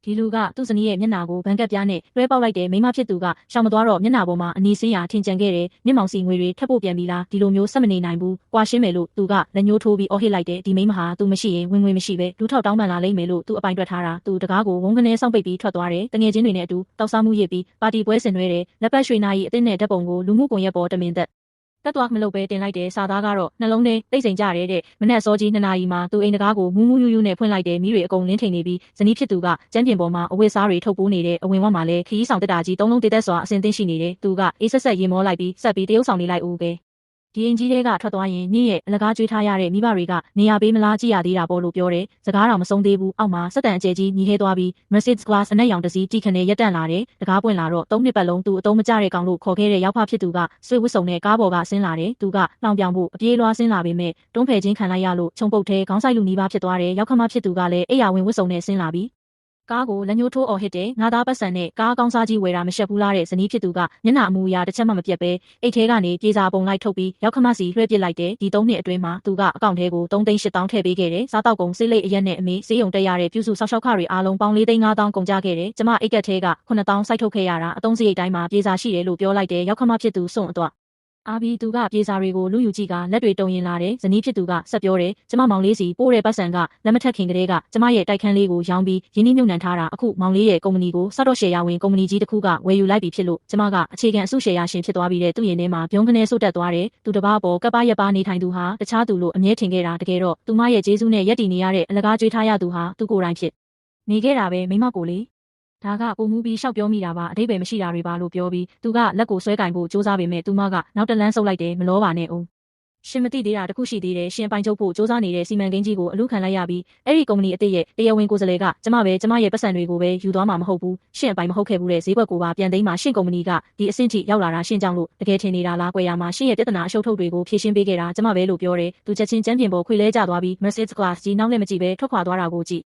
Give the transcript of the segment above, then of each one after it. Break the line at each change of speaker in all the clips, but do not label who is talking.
ဒီလူကသူ့ဇနီးရဲ့မျက်နှာကိုဗန်ကတ်ပြားနဲ့လွှဲပေါက်လိုက်တဲ့မိမဖြစ်သူကရှောင်မသွားတော့မျက်နှာပေါ်မှာအနီစင်းရာထင်ကြံခဲ့တယ်မြင့်မောင်စီငွေတွေထပ်ဖို့ပြန်ပြီလားဒီလိုမျိုးဆက်မနေနိုင်ဘူးကွာရှင်းမယ်လို့သူကလက်ညှိုးထိုးပြီးအော်ဟစ်လိုက်တယ်ဒီမိမဟာသူမရှိရင်ဝင်ငွေမရှိပဲလူထောက်တောင်းပန်လာလိမ့်မယ်လို့သူအပိုင်တွက်ထားတာသူတကားကိုဝုန်းကနေစောင့်ပိတ်ပြီးထွက်သွားတယ်တငယ်ချင်းတွေနဲ့အတူတောက်စားမှုရစ်ပြီးပါတီပွဲဆင်နွှဲတယ်လက်ပတ်ရွှေနာရီအသင်းနဲ့ဓာတ်ပုံကိုလူမှုကွန်ရက်ပေါ်တမင်သက်တက်သွားမလို့ပဲတင်လိုက်တယ်စာသားကတော့နှလုံးထဲတိတ်ဆိမ်ကြတယ်တဲ့မနက်စောကြီး2နာရီမှာသူအိမ်တကားကိုမူးမူးယူးယူးနဲ့ဖွင့်လိုက်တယ်မိတွေအကုန်လင်းထိန်နေပြီးဇနီးဖြစ်သူကကျန်းပြင်ပေါ်မှာအဝတ်စားတွေထုတ်ပိုးနေတယ်အဝင်ဝတ်မှာလည်းခီးဆောင်တက်တာကြီး3လုံးတည်သက်စွာအစင်သိရှိနေတယ်သူကအေးဆက်ဆက်ရင်မောလိုက်ပြီးဆက်ပြီးတရုပ်ဆောင်နေလိုက်ဦးပဲဒီအင်ကြီးတွေကထွက်သွားရင်နေ့ရဲ့အလကားကျွေးထားရတဲ့မိဘတွေကနေရာပေးမလားကြည့်ရသေးတာပေါ့လို့ပြောတယ်စကားတော်မဆုံးသေးဘူးအောက်မှာစက်တန်အကျယ်ကြီးညီဟဲသွားပြီး Mercedes Class အနက်ရောင်တစ်စီးတီးခနဲ့ရက်တန့်လာတယ်တကားပွင့်လာတော့3နှစ်ပတ်လုံးသူအတုံးမကျတဲ့ကောင်လို့ခေါ်ခဲ့တဲ့ရောက်ဖဖြစ်သူကဆွေဝတ်စုံနဲ့ကားပေါ်ကဆင်းလာတယ်သူကလောင်ပြောင်ဖို့အပြေးလွှားဆင်းလာပေမဲ့တွန်းဖယ်ချင်းခံလိုက်ရလို့ခြုံပုတ်ထဲခေါင်းဆိုင်လူနီးပါးဖြစ်သွားတယ်ရောက်ခမဖြစ်သူကလည်းအိယာဝင်ဝတ်စုံနဲ့ဆင်းလာပြီးကားကိုလက်ညှိုးထိုးအော်ဟစ်တယ်ငါသားပတ်စံနဲ့ကားကောင်းစားကြီးဝယ်တာမရှက်ဘူးလားတဲ့ဇနီးဖြစ်သူကမျက်နှာအမူအရာတစ်ချက်မှမပြတ်ပဲအိတ်ထဲကနေပြေစာပုံလိုက်ထုတ်ပြီးရောက်ခမစီလွှဲပစ်လိုက်တယ်ဒီ3နှစ်အတွင်းမှာသူကအကောင့်ထဲကို3,800,000ထည့်ပေးခဲ့တယ်စားတောက်ကုန်ဆေးလိပ်အရက်နဲ့အမေဆေးရုံတက်ရတဲ့ပြုစုဆောက်ရှောက်ခတွေအားလုံးပေါင်း4,500,000ကုန်ကြခဲ့တယ်ကျမအိတ်ကက်ထဲက9,000စိုက်ထုတ်ခဲ့ရတာအသုံးစရိတ်တိုင်းမှာပြေစာရှိတယ်လို့ပြောလိုက်တယ်ရောက်ခမဖြစ်သူစွန့်အတော့အာဘီသူကပြေစာတွေကိုလူယူကြည့်ကလက်တွေတုံရင်လာတယ်ဇနီးဖြစ်သူကဆက်ပြောတယ်ကျမမောင်လေးစီပို့တဲ့ပတ်စံကလက်မထက်ခင်ကလေးကကျမရဲ့တိုက်ခန်းလေးကိုရောင်းပြီးရင်းနှီးမြှုပ်နှံထားတာအခုမောင်လေးရဲ့ကုမ္ပဏီကိုစတော့ရှယ်ယာဝင်ကုမ္ပဏီကြီးတစ်ခုကဝယ်ယူလိုက်ပြီဖြစ်လို့ကျမကအခြေခံအစုရှယ်ယာရှင်ဖြစ်သွားပြီးတဲ့သူ့ရင်ထဲမှာပြုံးကနေဆုတ်တက်သွားတယ်သူတပားပေါ်ကပ္ပရက်ပါနေထိုင်သူဟာတခြားသူလို့အမြဲထင်ခဲ့တာတကယ်တော့သူမရဲ့ကျေးဇူးနဲ့ရက်တည်နေရတဲ့အလကားကြွေးထားရသူဟာသူကိုယ်တိုင်ဖြစ်နေခဲ့တာပဲမိမကိုလေဒါကပုံမှုပြီးရှောက်ပြောမိတာပါအတိတ်ပဲမရှိတာတွေပါလို့ပြောပြီးသူကလက်ကိုဆွဲကင်ဖို့စူးစမ်းပေမဲ့သူမကနောက်တလန်းဆုပ်လိုက်တယ်မလောပါနဲ့ဦးရှင်မသိသေးတာတခုရှိသေးတယ်ရှင်ပိုင်ချုပ်ဖို့စူးစမ်းနေတဲ့စီမံကိန်းကြီးကိုအလူခံလိုက်ရပြီးအဲ့ဒီကုမ္ပဏီအသစ်ရဲ့တရားဝင်ကိုယ်စားလှယ်ကကျမရဲ့ပတ်စံတွေကိုပဲယူသွားမှာမဟုတ်ဘူးရှင်ပိုင်မဟုတ်ခဲ့ဘူးတဲ့ဈေးကွက်ကိုပါပြန်သိမ်းမှာရှင်ကုမ္ပဏီကဒီအဆင့်ထိရောက်လာတာရှင်ကြောင့်လို့တကယ်ထင်နေတာလားကွယ်ရမှာရှင်ရဲ့ပြဿနာအရှုပ်ထုတ်တွေကိုဖြေရှင်းပေးခဲ့တာကျမပဲလို့ပြောတယ်သူချက်ချင်းကျန်းပြင်ပေါ်ခွေလဲကျသွားပြီး Mercedes Class ကြီးနောက်လည်းမကြည့်ပဲထွက်ခွာသွားတာကိုကြည့်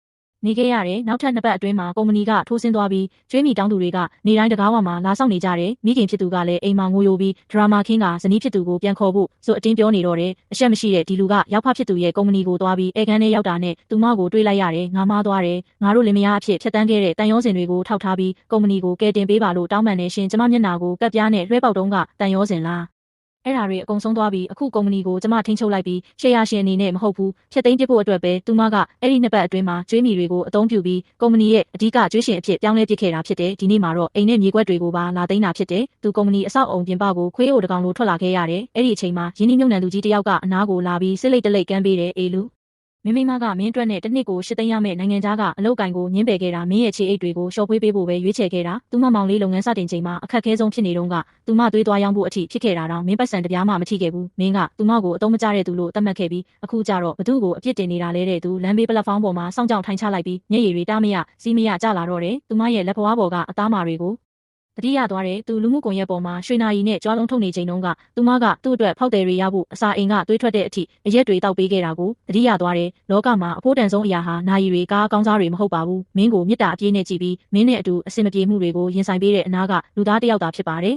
နေခဲ့ရတယ်နောက်ထပ်2ပတ်အတွင်းမှာကုမ္ပဏီကထိုးဆင်းသွားပြီးကျွေးမိတောင်းသူတွေကနေတိုင်းတကားဝမှာလာဆောင်နေကြတယ်မိခင်ဖြစ်သူကလည်းအိမ်မှာငိုယိုပြီးဒရာမာခင်းကဇနီးဖြစ်သူကိုပြန်ခေါ်ဖို့ဆိုအတင်းပြောနေတော့တယ်အရှက်မရှိတဲ့ဒီလူကရောက်ဖဖြစ်သူရဲ့ကုမ္ပဏီကိုသွားပြီးဧကန်ထဲရောက်တာနဲ့သူမကိုတွေးလိုက်ရတယ်ငါမားသွားတယ်ငါတို့လင်မယားအဖြစ်ဖြတ်တန်းခဲ့တဲ့တန်ရောစင်တွေကိုထောက်ထားပြီးကုမ္ပဏီကိုကယ်တင်ပေးပါလို့တောင်းပန်နေရှင်ကျမမျက်နှာကိုကပ်ပြားနဲ့လွှဲပေါက်တုံးကတန်ရောစင်လားအဲ့ဓာတွေအကုန်ဆုံးသွားပြီးအခုကုမ္ပဏီကိုကျမထိန်းချုပ်လိုက်ပြီးရှယ်ယာရှင်အနေနဲ့မဟုတ်ဘူးဖြတ်သိမ်းပစ်ဖို့အတွက်ပဲသူမကအဲ့ဒီ2ပတ်အတွင်းမှာကျွေးမီတွေကိုအသုံးပြုပြီးကုမ္ပဏီရဲ့အဓိကကျွေးရှင်အဖြစ်ပြောင်းလဲပစ်ခဲ့တာဖြစ်တယ်ဒီနေ့မှာတော့အိမ်နဲ့မြေကွက်တွေကိုပါလာသိမ်းတာဖြစ်တယ်သူကုမ္ပဏီအဆောက်အုံပြင်ပကိုခွေးအိုတကောင်လိုထွက်လာခဲ့ရတယ်အဲ့ဒီအချိန်မှာရင်းနှီးမြှုပ်နှံသူကြီးတယောက်ကအနားကိုလာပြီးစစ်လိတ်တလိတ်ကမ်းပေးတယ်အေလူမင်းမကမင်းအတွက်နဲ့တစ်နှစ်ကို8သိန်းရမယ့်နိုင်ငံသားကအလုပ်ကိုင်ကိုညှင်းပယ်ခဲ့တာမင်းရဲ့ခြေအိတ်တွေကိုရှော့ဖွေးပေးဖို့ပဲရွေးချယ်ခဲ့တာသူမမောင်လေးလုပ်ငန်းစတင်ချိန်မှာအခက်ခဲဆုံးဖြစ်နေတော့ကသူမသွေးသွားရောင်းဖို့အထိဖြစ်ခဲ့တာတော့မင်းပတ်စံတပြားမှမထိခဲ့ဘူးမင်းကသူမကိုအတုံးမကျတဲ့သူလို့သတ်မှတ်ခဲ့ပြီးအခုကျတော့ဘသူ့ကိုအပြစ်တင်နေတာလဲတဲ့သူလမ်းဘေးပလက်ဖောင်းပေါ်မှာစောင့်ကြောင်ထိုင်ချလိုက်ပြီးမျက်ရည်တွေတားမရစီးမရကျလာတော့တယ်သူမရဲ့လက်ဖွားပေါ်ကအသားမာတွေကိုတတိယသွားတယ်သူလူမှုကွန်ရက်ပေါ်မှာရွှေနာရီနဲ့ကြွားလုံးထုတ်နေချိန်တုန်းကသူမကသူ့အတွက်ဖောက်တယ်တွေရဖို့အစာအိမ်ကသွေးထွက်တဲ့အထိအရက်တွေတောက်ပေးခဲ့တာကိုတတိယသွားတယ်လောကမှာအဖို့တန်ဆုံးအရာဟာနာရီတွေကားကောင်းစားတွေမဟုတ်ပါဘူးမင်းကိုမေတ္တာအပြည့်နဲ့ကြည့်ပြီးမင်းနဲ့အတူအစင်မပြေမှုတွေကိုရင်ဆိုင်ပေးတဲ့အနာကလူသားတစ်ယောက်သာဖြစ်ပါတယ်